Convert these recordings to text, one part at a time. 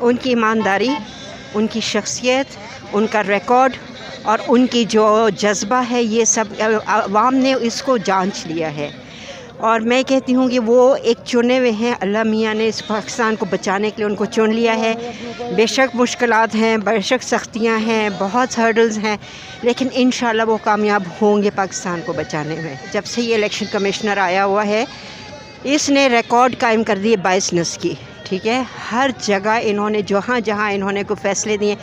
ان کی ایمانداری، ان کی شخصیت، ان کا ریکارڈ اور ان کی جو جذبہ ہے، یہ سب عوام نے اس کو جانچ لیا ہے. اور میں کہتی ہوں کہ وہ ایک چنے ہوئے ہیں. اللہ میاں نے اس پاکستان کو بچانے کے لیے ان کو چن لیا ہے. بے شک مشکلات ہیں، بے شک سختیاں ہیں، بہت ہرڈلز ہیں، لیکن انشاءاللہ وہ کامیاب ہوں گے پاکستان کو بچانے میں. جب سے یہ الیکشن کمشنر آیا ہوا ہے، اس نے ریکارڈ قائم کر دیے 22 نس کی. ٹھیک ہے، ہر جگہ انہوں نے جہاں جہاں انہوں نے کوئی فیصلے دیے،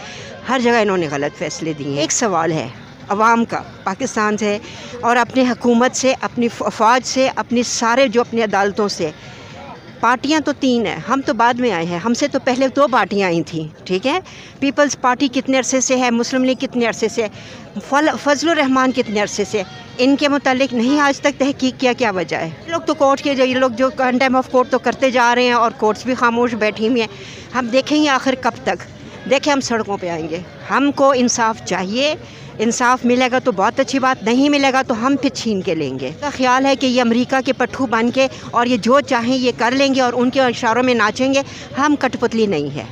ہر جگہ انہوں نے غلط فیصلے دیے. ایک سوال ہے عوام کا، پاکستان سے اور اپنی حکومت سے، اپنی افواج سے، اپنی سارے جو اپنی عدالتوں سے. پارٹیاں تو 3 ہیں، ہم تو بعد میں آئے ہیں، ہم سے تو پہلے 2 پارٹیاں آئی تھیں. ٹھیک ہے، پیپلز پارٹی کتنے عرصے سے ہے، مسلم لیگ کتنے عرصے سے، فضل الرحمان کتنے عرصے سے. ان کے متعلق نہیں آج تک تحقیق کیا وجہ ہے؟ یہ لوگ تو کورٹ کے یہ لوگ جو کنٹیم آف کورٹ تو کرتے جا رہے ہیں اور کورٹس بھی خاموش بیٹھی ہوئی ہیں. ہم دیکھیں گے آخر کب تک. دیکھیں، ہم سڑکوں پہ آئیں گے. ہم کو انصاف چاہیے. انصاف ملے گا تو بہت اچھی بات، نہیں ملے گا تو ہم پھر چھین کے لیں گے. کا خیال ہے کہ یہ امریکہ کے پٹھو بن کے اور یہ جو چاہیں یہ کر لیں گے اور ان کے اشاروں میں ناچیں گے. ہم کٹ پتلی نہیں ہے،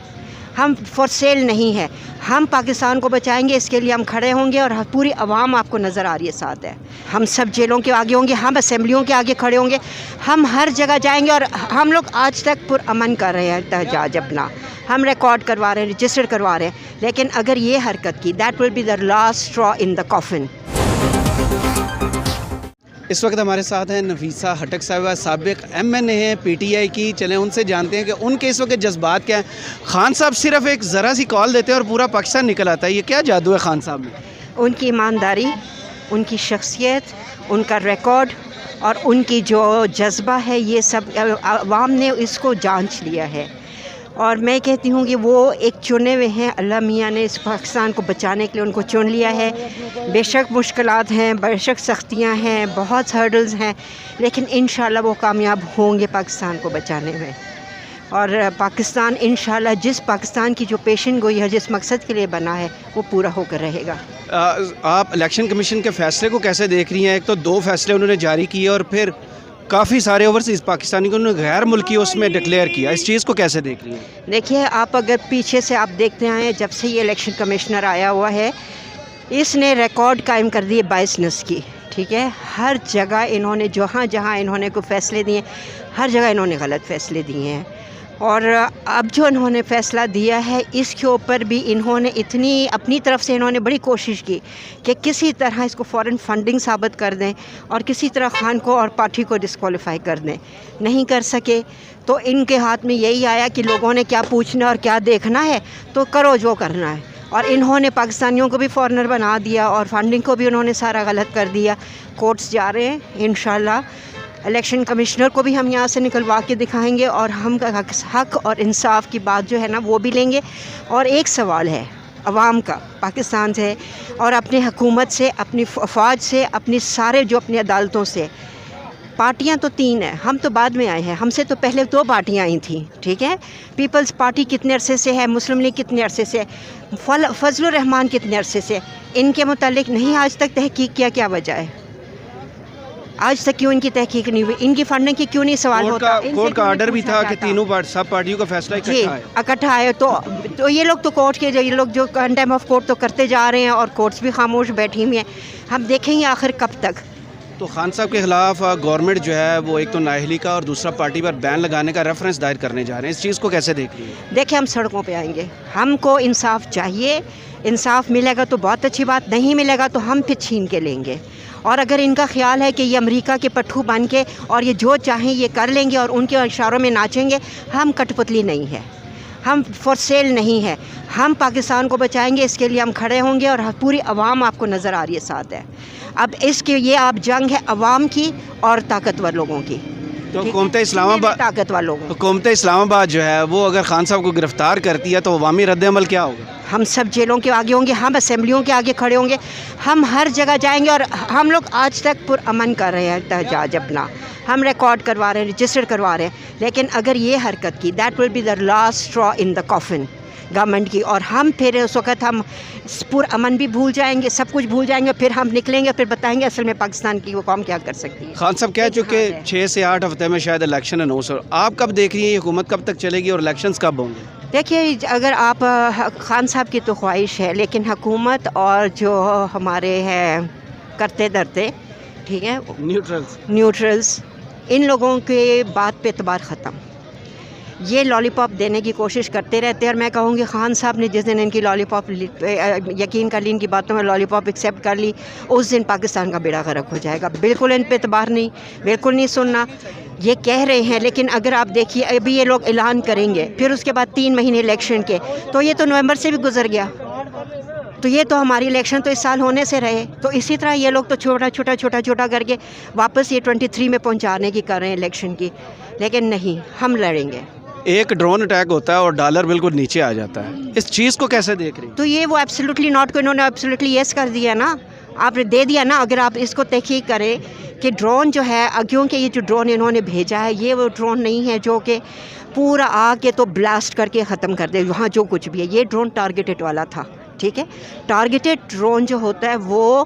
ہم فور سیل نہیں ہے. ہم پاکستان کو بچائیں گے، اس کے لیے ہم کھڑے ہوں گے اور پوری عوام آپ کو نظر آ رہی ہے ساتھ ہے. ہم سب جیلوں کے آگے ہوں گے، ہم اسمبلیوں کے آگے کھڑے ہوں گے، ہم ہر جگہ جائیں گے. اور ہم لوگ آج تک پرامن کر رہے ہیں احتجاج اپنا. ہم ریکارڈ کروا رہے ہیں، رجسٹر کروا رہے ہیں، لیکن اگر یہ حرکت کی that will be the last straw in the coffin. اس وقت ہمارے ساتھ ہیں نفیسہ ہٹک صاحبہ، سابق MNA ہیں PTI کی. چلیں ان سے جانتے ہیں کہ ان کے اس وقت جذبات کیا ہیں. خان صاحب صرف ایک ذرا سی کال دیتے ہیں اور پورا پاکستان نکل آتا ہے. یہ کیا جادو ہے خان صاحب میں؟ ان کی ایمانداری، ان کی شخصیت، ان کا ریکارڈ اور ان کی جو جذبہ ہے، یہ سب عوام نے اس کو جانچ لیا ہے. اور میں کہتی ہوں کہ وہ ایک چنے ہوئے ہیں. اللہ میاں نے اس پاکستان کو بچانے کے لیے ان کو چن لیا ہے. بے شک مشکلات ہیں، بے شک سختیاں ہیں، بہت ہرڈلز ہیں، لیکن انشاءاللہ وہ کامیاب ہوں گے پاکستان کو بچانے میں. اور پاکستان انشاءاللہ جس پاکستان کی جو پیشن گوئی ہے، جس مقصد کے لیے بنا ہے، وہ پورا ہو کر رہے گا. آپ الیکشن کمیشن کے فیصلے کو کیسے دیکھ رہی ہیں؟ ایک تو 2 فیصلے انہوں نے جاری کیے اور پھر کافی سارے اوورسیز پاکستانی کو انہوں نے غیر ملکی اس میں ڈکلیئر کیا. اس چیز کو کیسے دیکھ رہی ہیں؟ دیکھیے، آپ اگر پیچھے سے آپ دیکھتے آئے، جب سے یہ الیکشن کمشنر آیا ہوا ہے، اس نے ریکارڈ قائم کر دیے 22 نس کی. ٹھیک ہے، ہر جگہ انہوں نے جہاں جہاں انہوں نے کوئی فیصلے دیے، ہر جگہ انہوں نے غلط فیصلے دیے ہیں. اور اب جو انہوں نے فیصلہ دیا ہے، اس کے اوپر بھی انہوں نے اتنی اپنی طرف سے انہوں نے بڑی کوشش کی کہ کسی طرح اس کو فورن فنڈنگ ثابت کر دیں اور کسی طرح خان کو اور پارٹی کو ڈسکوالیفائی کر دیں. نہیں کر سکے تو ان کے ہاتھ میں یہی آیا کہ لوگوں نے کیا پوچھنا اور کیا دیکھنا ہے تو کرو جو کرنا ہے. اور انہوں نے پاکستانیوں کو بھی فارنر بنا دیا اور فنڈنگ کو بھی انہوں نے سارا غلط کر دیا. کورٹس جا رہے ہیں انشاءاللہ. الیکشن کمشنر کو بھی ہم یہاں سے نکلوا کے دکھائیں گے اور ہم حق اور انصاف کی بات جو ہے نا وہ بھی لیں گے. اور ایک سوال ہے عوام کا، پاکستان سے اور اپنی حکومت سے، اپنی افواج سے، اپنی سارے جو اپنی عدالتوں سے. پارٹیاں تو 3 ہیں، ہم تو بعد میں آئے ہیں، ہم سے تو پہلے 2 پارٹیاں آئی تھیں. ٹھیک ہے، پیپلز پارٹی کتنے عرصے سے ہے، مسلم لیگ کتنے عرصے سے، فضل الرحمان کتنے عرصے سے. ان کے متعلق نہیں آج تک تحقیق کیا وجہ ہے؟ آج تک کیوں ان کی تحقیق نہیں ہوئی؟ ان کی فنڈنگ کی کیوں نہیں سوال ہوتا؟ کورٹ کا آرڈر بھی تھا کہ تینوں سب پارٹیوں کا فیصلہ اکٹھا ہے. تو یہ لوگ تو کورٹ کے یہ لوگ جو کنٹیم آف کورٹ تو کرتے جا رہے ہیں اور کورٹس بھی خاموش بیٹھی ہوئی ہیں. ہم دیکھیں گے آخر کب تک. تو خان صاحب کے خلاف گورنمنٹ جو ہے وہ ایک تو نااہلی کا اور دوسرا پارٹی پر بین لگانے کا ریفرنس دائر کرنے جا رہے ہیں. اس چیز کو کیسے دیکھ رہی ہیں؟ دیکھیں، ہم سڑکوں پہ آئیں گے. ہم کو انصاف چاہیے. انصاف ملے گا تو بہت اچھی بات، نہیں ملے گا تو ہم پھر چھین کے لیں گے. اور اگر ان کا خیال ہے کہ یہ امریکہ کے پٹھو بن کے اور یہ جو چاہیں یہ کر لیں گے اور ان کے اشاروں میں ناچیں گے، ہم کٹ پتلی نہیں ہے، ہم فور سیل نہیں ہے. ہم پاکستان کو بچائیں گے، اس کے لیے ہم کھڑے ہوں گے اور پوری عوام آپ کو نظر آ رہی ہے ساتھ ہے. اب اس کے یہ آپ جنگ ہے عوام کی اور طاقتور لوگوں کی. تو حکومت اسلام آباد جو ہے وہ اگر خان صاحب کو گرفتار کرتی ہے تو عوامی رد عمل کیا ہوگا؟ ہم سب جیلوں کے آگے ہوں گے، ہم اسمبلیوں کے آگے کھڑے ہوں گے، ہم ہر جگہ جائیں گے. اور ہم لوگ آج تک پرامن کر رہے ہیں احتجاج اپنا. ہم ریکارڈ کروا رہے ہیں، رجسٹر کروا رہے ہیں، لیکن اگر یہ حرکت کی that will be the last straw in the coffin government کی. اور ہم پھر اس وقت ہم پرامن بھی بھول جائیں گے، سب کچھ بھول جائیں گے. پھر ہم نکلیں گے، پھر بتائیں گے اصل میں پاکستان کی وہ قوم کیا کر سکتی ہے. خان صاحب کہہ چکے 6 سے 8 ہفتے میں شاید الیکشن اناؤنس ہو. آپ کب دیکھ رہی ہیں یہ حکومت کب تک چلے گی اور الیکشنز کب ہوں گے؟ دیکھیے اگر آپ خان صاحب کی تو خواہش ہے، لیکن حکومت اور جو ہمارے ہیں کرتے درتے، ٹھیک ہے، نیوٹرلز، ان لوگوں کے بات پہ اعتبار ختم. یہ لالی پاپ دینے کی کوشش کرتے رہتے ہیں، اور میں کہوں گی خان صاحب نے جس دن ان کی لالی پاپ یقین کر لی، ان کی باتوں میں لالی پاپ ایکسیپٹ کر لی، اس دن پاکستان کا بیڑا غرق ہو جائے گا. بالکل ان پہ اعتبار نہیں، بالکل نہیں سننا. یہ کہہ رہے ہیں، لیکن اگر آپ دیکھیے ابھی یہ لوگ اعلان کریں گے، پھر اس کے بعد 3 مہینے الیکشن کے، تو یہ تو نومبر سے بھی گزر گیا، تو یہ تو ہماری الیکشن تو اس سال ہونے سے رہے. تو اسی طرح یہ لوگ تو چھوٹا کر کے واپس یہ 23 میں پہنچانے کی کر رہے ہیں الیکشن کی. لیکن نہیں، ہم لڑیں گے. ایک ڈرون اٹیک ہوتا ہے اور ڈالر بالکل نیچے آ جاتا ہے، اس چیز کو کیسے دیکھ رہی ہیں؟ تو یہ وہ ایبسلیوٹلی ناٹ کو انہوں نے ایبسلیوٹلی یس کر دیا نا، آپ نے دے دیا نا. اگر آپ اس کو تحقیق کریں کہ ڈرون جو ہے، کیونکہ یہ جو ڈرون انہوں نے بھیجا ہے، یہ وہ ڈرون نہیں ہے جو کہ پورا آ کے تو بلاسٹ کر کے ختم کر دے وہاں جو کچھ بھی ہے. یہ ڈرون ٹارگیٹڈ والا تھا، ٹھیک ہے. ٹارگیٹڈ ڈرون جو ہوتا ہے وہ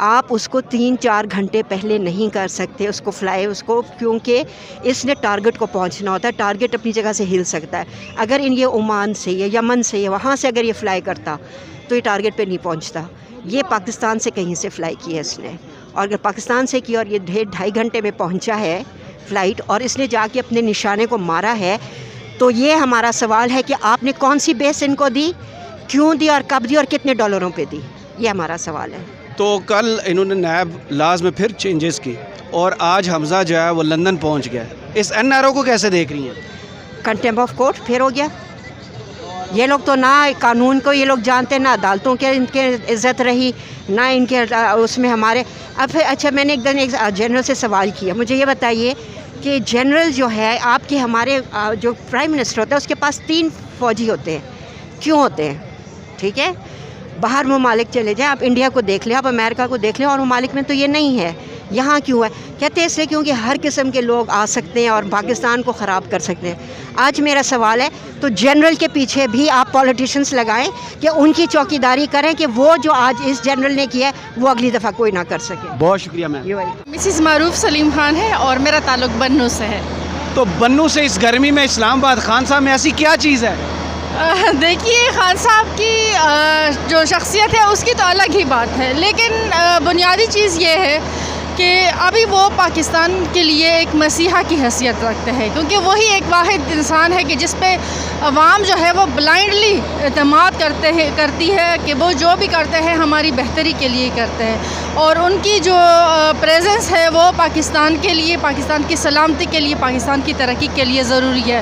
آپ اس کو 3-4 گھنٹے پہلے نہیں کر سکتے اس کو فلائی، اس کو، کیونکہ اس نے ٹارگٹ کو پہنچنا ہوتا ہے. ٹارگٹ اپنی جگہ سے ہل سکتا ہے. اگر یہ عمان سے یا یمن سے یا وہاں سے اگر یہ فلائی کرتا تو یہ ٹارگٹ پہ نہیں پہنچتا. یہ پاکستان سے کہیں سے فلائی کی ہے اس نے، اور اگر پاکستان سے کی اور یہ 2.5 گھنٹے میں پہنچا ہے فلائٹ، اور اس نے جا کے اپنے نشانے کو مارا ہے، تو یہ ہمارا سوال ہے کہ آپ نے کون سی بیس ان کو دی، کیوں دی، اور کب دی، اور کتنے ڈالروں پہ دی. یہ ہمارا سوال ہے. تو کل انہوں نے نیب لاز میں پھر چینجز کی، اور آج حمزہ جو ہے وہ لندن پہنچ گیا. اس NRO کو کیسے دیکھ رہی ہیں؟ کنٹمپٹ آف کورٹ پھر ہو گیا. یہ لوگ تو نہ قانون کو یہ لوگ جانتے، نہ عدالتوں کے ان کے عزت رہی، نہ ان کے اس میں ہمارے. اب اچھا، میں نے ایک دن ایک جنرل سے سوال کیا، مجھے یہ بتائیے کہ جنرل جو ہے آپ کے، ہمارے جو پرائم منسٹر ہوتا ہے اس کے پاس 3 فوجی ہوتے ہیں. کیوں ہوتے ہیں؟ ٹھیک ہے، باہر ممالک چلے جائیں، آپ انڈیا کو دیکھ لیں، آپ امریکہ کو دیکھ لیں، اور ممالک میں تو یہ نہیں ہے. یہاں کیوں ہے؟ کہتے ہیں اس لیے کیونکہ ہر قسم کے لوگ آ سکتے ہیں اور پاکستان کو خراب کر سکتے ہیں. آج میرا سوال ہے، تو جنرل کے پیچھے بھی آپ پولیٹیشنز لگائیں کہ ان کی چوکیداری کریں کہ وہ جو آج اس جنرل نے کیا ہے وہ اگلی دفعہ کوئی نہ کر سکے. بہت شکریہ میم. مسز معروف سلیم خان ہے اور میرا تعلق بنو سے ہے. تو بنو سے اس گرمی میں اسلام آباد خان صاحب میں ایسی کیا چیز ہے؟ دیکھیے، خان صاحب کی جو شخصیت ہے اس کی تو الگ ہی بات ہے، لیکن بنیادی چیز یہ ہے کہ ابھی وہ پاکستان کے لیے ایک مسیحا کی حیثیت رکھتے ہیں، کیونکہ وہی ایک واحد انسان ہے کہ جس پہ عوام جو ہے وہ بلائنڈلی اعتماد کرتی ہے کہ وہ جو بھی کرتے ہیں ہماری بہتری کے لیے کرتے ہیں، اور ان کی جو پریزنس ہے وہ پاکستان کے لیے، پاکستان کی سلامتی کے لیے، پاکستان کی ترقی کے لیے ضروری ہے.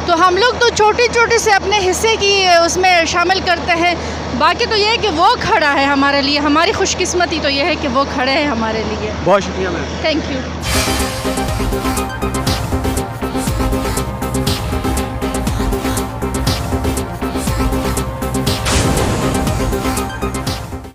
تو ہم لوگ تو چھوٹے سے اپنے حصے کی اس میں شامل کرتے ہیں. باقی تو یہ ہے کہ وہ کھڑا ہے ہمارے لیے. ہماری خوش قسمتی تو یہ ہے کہ وہ کھڑے ہیں ہمارے لیے. بہت شکریہ میم. Thank you.